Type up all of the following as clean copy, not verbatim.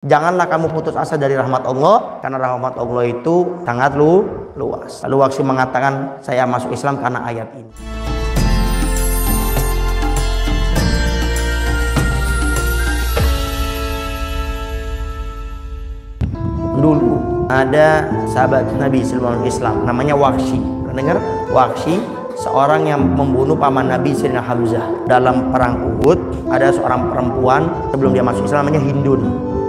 Janganlah kamu putus asa dari rahmat Allah, karena rahmat Allah itu sangat luas. Lalu Waqsy mengatakan, saya masuk Islam karena ayat ini. Dulu ada sahabat Nabi sallallahu alaihi wasallam namanya Waqsy. Pernah dengar? Waqsy seorang yang membunuh paman Nabi Sayyidina Hamzah. Dalam perang Uhud ada seorang perempuan sebelum dia masuk Islam namanya Hindun.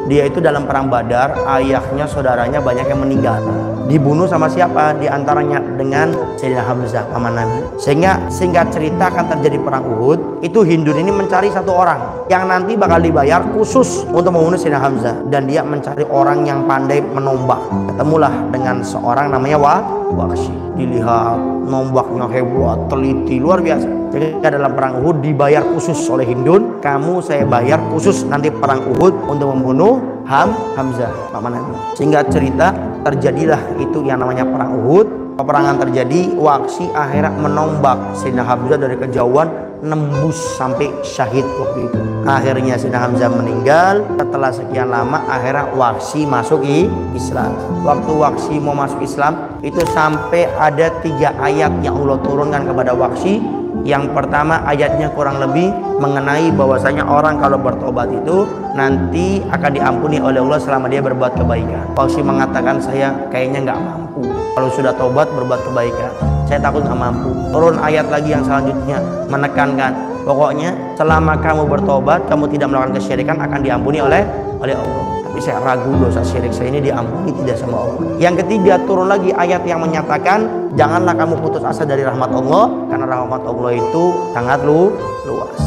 Dia itu dalam perang Badar, ayahnya, saudaranya banyak yang meninggal. Dibunuh sama siapa? Di antaranya dengan Sayyidina Hamzah, paman Nabi. Sehingga singkat cerita akan terjadi perang Uhud. Itu Hindun ini mencari satu orang yang nanti bakal dibayar khusus untuk membunuh Sayyidina Hamzah. Dan dia mencari orang yang pandai menombak. Ketemulah dengan seorang namanya Waqsy. Dilihat nombaknya hebat, teliti, luar biasa. Jadi dalam perang Uhud dibayar khusus oleh Hindun. Kamu saya bayar khusus nanti perang Uhud untuk membunuh Hamzah, paman Nabi. Sehingga cerita terjadilah itu yang namanya perang Uhud. Peperangan terjadi, Waqsy akhirnya menombak Sayyidina Hamzah dari kejauhan, nembus sampai syahid waktu itu. Akhirnya Sayyidina Hamzah meninggal. Setelah sekian lama akhirnya Waqsy masuk Islam. Waktu Waqsy mau masuk Islam itu sampai ada 3 ayat yang Allah turunkan kepada Waqsy. Yang pertama ayatnya kurang lebih mengenai bahwasanya orang kalau bertobat itu nanti akan diampuni oleh Allah selama dia berbuat kebaikan. Waqsy mengatakan, saya kayaknya nggak mampu kalau sudah tobat berbuat kebaikan, saya takut nggak mampu. Turun ayat lagi yang selanjutnya menekankan, pokoknya selama kamu bertobat kamu tidak melakukan kesyirikan akan diampuni oleh Allah. Tapi saya ragu dosa syirik saya ini diampuni tidak sama Allah. Yang ketiga turun lagi ayat yang menyatakan, janganlah kamu putus asa dari rahmat Allah, karena rahmat Allah itu sangat luas.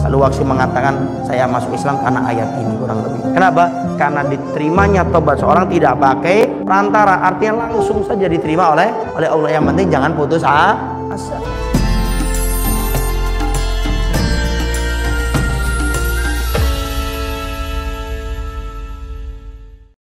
Lalu Waqsy mengatakan, saya masuk Islam karena ayat ini kurang lebih. Kenapa? Karena diterimanya tobat seorang tidak pakai perantara, artinya langsung saja diterima oleh Allah. Yang penting jangan putus asa.